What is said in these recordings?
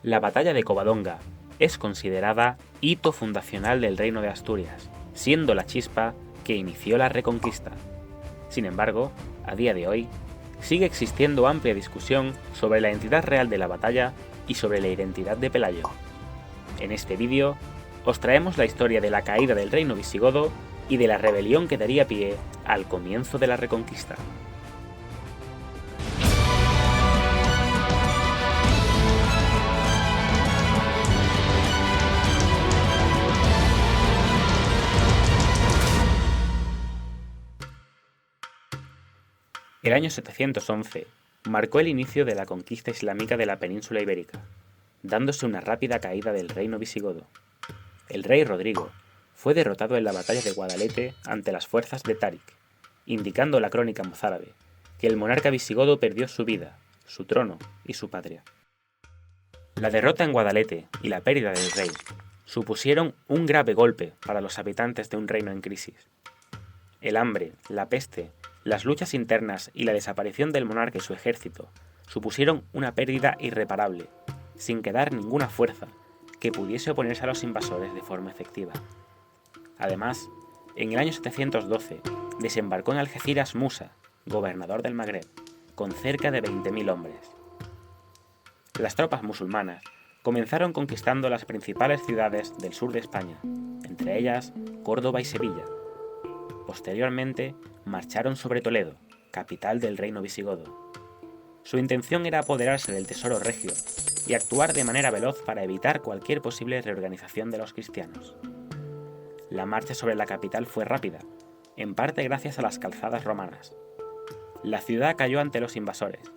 La batalla de Covadonga es considerada hito fundacional del Reino de Asturias, siendo la chispa que inició la Reconquista. Sin embargo, a día de hoy, sigue existiendo amplia discusión sobre la entidad real de la batalla y sobre la identidad de Pelayo. En este vídeo, os traemos la historia de la caída del reino visigodo y de la rebelión que daría pie al comienzo de la Reconquista. El año 711 marcó el inicio de la conquista islámica de la península ibérica, dándose una rápida caída del reino visigodo. El rey Rodrigo fue derrotado en la batalla de Guadalete ante las fuerzas de Táric, indicando la crónica mozárabe que el monarca visigodo perdió su vida, su trono y su patria. La derrota en Guadalete y la pérdida del rey supusieron un grave golpe para los habitantes de un reino en crisis. El hambre, la peste, las luchas internas y la desaparición del monarca y su ejército supusieron una pérdida irreparable, sin quedar ninguna fuerza que pudiese oponerse a los invasores de forma efectiva. Además, en el año 712 desembarcó en Algeciras Musa, gobernador del Magreb, con cerca de 20.000 hombres. Las tropas musulmanas comenzaron conquistando las principales ciudades del sur de España, entre ellas Córdoba y Sevilla. Posteriormente, marcharon sobre Toledo, capital del reino visigodo. Su intención era apoderarse del tesoro regio y actuar de manera veloz para evitar cualquier posible reorganización de los cristianos. La marcha sobre la capital fue rápida, en parte gracias a las calzadas romanas. La ciudad cayó ante los invasores,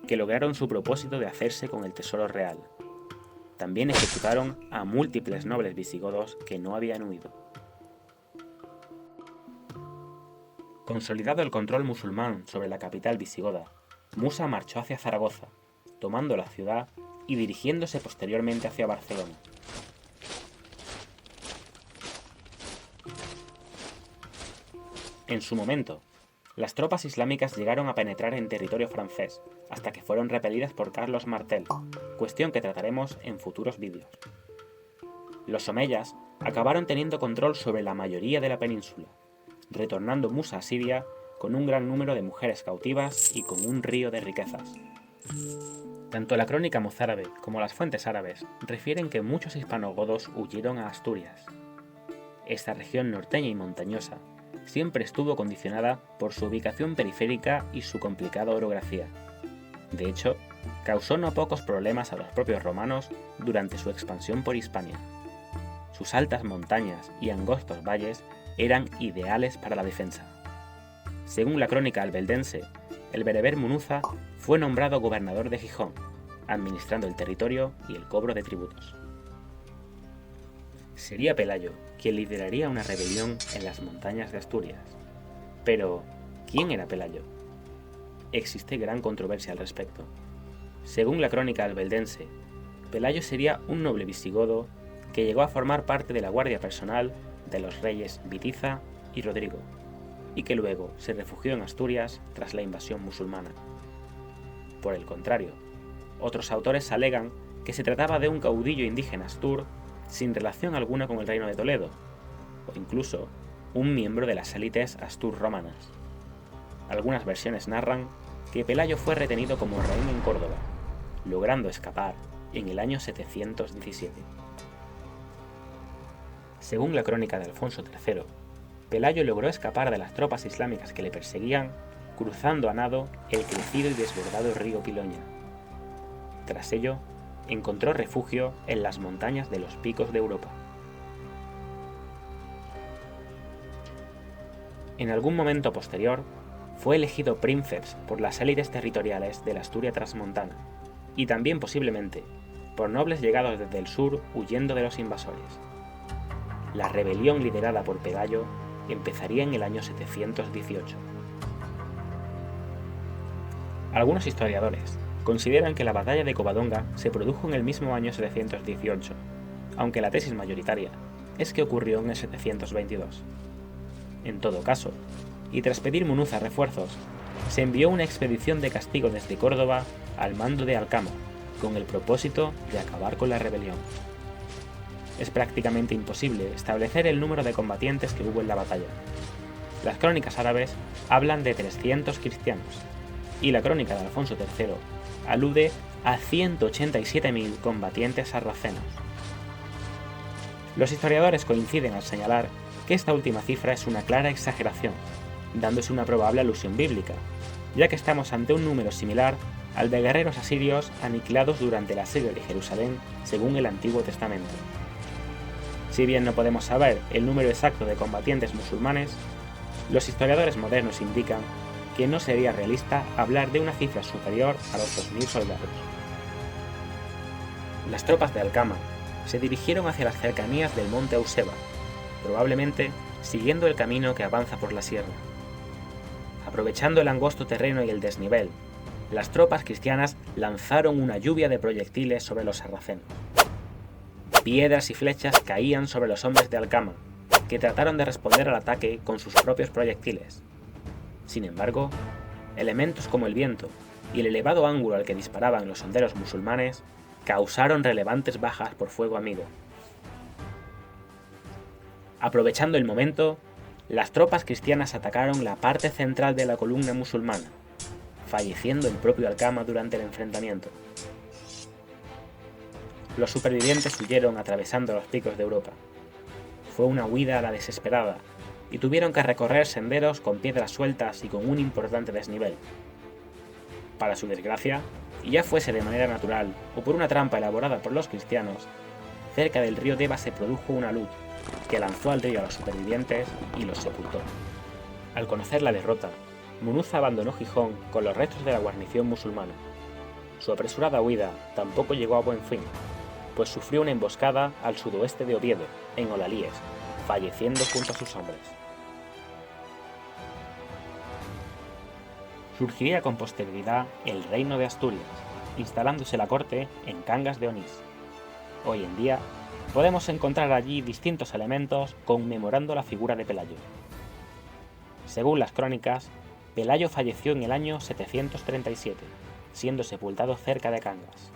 que lograron su propósito de hacerse con el tesoro real. También ejecutaron a múltiples nobles visigodos que no habían huido. Consolidado el control musulmán sobre la capital visigoda, Musa marchó hacia Zaragoza, tomando la ciudad y dirigiéndose posteriormente hacia Barcelona. En su momento, las tropas islámicas llegaron a penetrar en territorio francés, hasta que fueron repelidas por Carlos Martel, cuestión que trataremos en futuros vídeos. Los omeyas acabaron teniendo control sobre la mayoría de la península, retornando Musa a Siria con un gran número de mujeres cautivas y con un río de riquezas. Tanto la crónica mozárabe como las fuentes árabes refieren que muchos hispanogodos huyeron a Asturias. Esta región norteña y montañosa siempre estuvo condicionada por su ubicación periférica y su complicada orografía. De hecho, causó no pocos problemas a los propios romanos durante su expansión por Hispania. Sus altas montañas y angostos valles eran ideales para la defensa. Según la crónica albeldense, el bereber Munuza fue nombrado gobernador de Gijón, administrando el territorio y el cobro de tributos. Sería Pelayo quien lideraría una rebelión en las montañas de Asturias. Pero, ¿quién era Pelayo? Existe gran controversia al respecto. Según la crónica albeldense, Pelayo sería un noble visigodo que llegó a formar parte de la guardia personal de los reyes Bitiza y Rodrigo, y que luego se refugió en Asturias tras la invasión musulmana. Por el contrario, otros autores alegan que se trataba de un caudillo indígena astur sin relación alguna con el reino de Toledo, o incluso un miembro de las élites astur romanas. Algunas versiones narran que Pelayo fue retenido como rehén en Córdoba, logrando escapar en el año 717. Según la crónica de Alfonso III, Pelayo logró escapar de las tropas islámicas que le perseguían, cruzando a nado el crecido y desbordado río Piloña. Tras ello, encontró refugio en las montañas de los Picos de Europa. En algún momento posterior, fue elegido princeps por las élites territoriales de la Asturia transmontana, y también posiblemente por nobles llegados desde el sur huyendo de los invasores. La rebelión liderada por Pelayo empezaría en el año 718. Algunos historiadores consideran que la batalla de Covadonga se produjo en el mismo año 718, aunque la tesis mayoritaria es que ocurrió en el 722. En todo caso, y tras pedir Munuza refuerzos, se envió una expedición de castigo desde Córdoba al mando de Alcamo, con el propósito de acabar con la rebelión. Es prácticamente imposible establecer el número de combatientes que hubo en la batalla. Las crónicas árabes hablan de 300 cristianos, y la crónica de Alfonso III alude a 187.000 combatientes sarracenos. Los historiadores coinciden al señalar que esta última cifra es una clara exageración, dándose una probable alusión bíblica, ya que estamos ante un número similar al de guerreros asirios aniquilados durante el asedio de Jerusalén según el Antiguo Testamento. Si bien no podemos saber el número exacto de combatientes musulmanes, los historiadores modernos indican que no sería realista hablar de una cifra superior a los 2.000 soldados. Las tropas de Alcama se dirigieron hacia las cercanías del monte Euseba, probablemente siguiendo el camino que avanza por la sierra. Aprovechando el angosto terreno y el desnivel, las tropas cristianas lanzaron una lluvia de proyectiles sobre los sarracenos. Piedras y flechas caían sobre los hombres de Alcama, que trataron de responder al ataque con sus propios proyectiles. Sin embargo, elementos como el viento y el elevado ángulo al que disparaban los honderos musulmanes causaron relevantes bajas por fuego amigo. Aprovechando el momento, las tropas cristianas atacaron la parte central de la columna musulmana, falleciendo el propio Alcama durante el enfrentamiento. Los supervivientes huyeron atravesando los picos de Europa. Fue una huida a la desesperada, y tuvieron que recorrer senderos con piedras sueltas y con un importante desnivel. Para su desgracia, y ya fuese de manera natural o por una trampa elaborada por los cristianos, cerca del río Deva se produjo una luz que lanzó al río a los supervivientes y los sepultó. Al conocer la derrota, Munuza abandonó Gijón con los restos de la guarnición musulmana. Su apresurada huida tampoco llegó a buen fin, pues sufrió una emboscada al sudoeste de Oviedo, en Olalíes, falleciendo junto a sus hombres. Surgiría con posterioridad el reino de Asturias, instalándose la corte en Cangas de Onís. Hoy en día, podemos encontrar allí distintos elementos conmemorando la figura de Pelayo. Según las crónicas, Pelayo falleció en el año 737, siendo sepultado cerca de Cangas.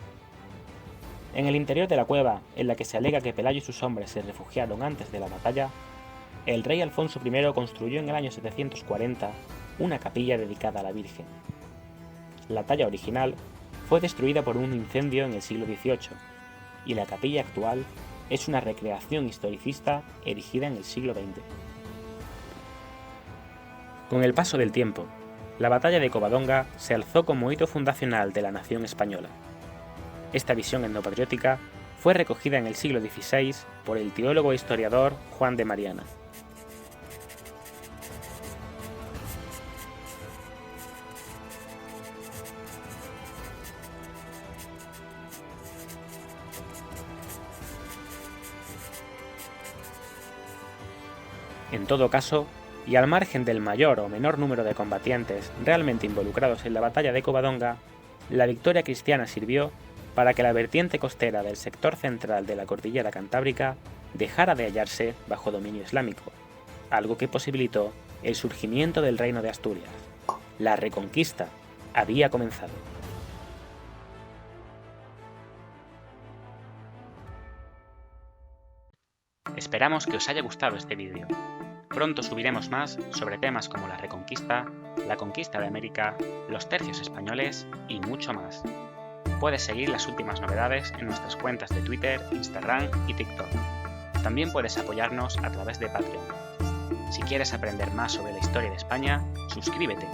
En el interior de la cueva, en la que se alega que Pelayo y sus hombres se refugiaron antes de la batalla, el rey Alfonso I construyó en el año 740 una capilla dedicada a la Virgen. La talla original fue destruida por un incendio en el siglo XVIII, y la capilla actual es una recreación historicista erigida en el siglo XX. Con el paso del tiempo, la batalla de Covadonga se alzó como hito fundacional de la nación española. Esta visión etnopatriótica fue recogida en el siglo XVI por el teólogo e historiador Juan de Mariana. En todo caso, y al margen del mayor o menor número de combatientes realmente involucrados en la batalla de Covadonga, la victoria cristiana sirvió para que la vertiente costera del sector central de la cordillera cantábrica dejara de hallarse bajo dominio islámico, algo que posibilitó el surgimiento del Reino de Asturias. La Reconquista había comenzado. Esperamos que os haya gustado este vídeo. Pronto subiremos más sobre temas como la Reconquista, la conquista de América, los tercios españoles y mucho más. Puedes seguir las últimas novedades en nuestras cuentas de Twitter, Instagram y TikTok. También puedes apoyarnos a través de Patreon. Si quieres aprender más sobre la historia de España, suscríbete.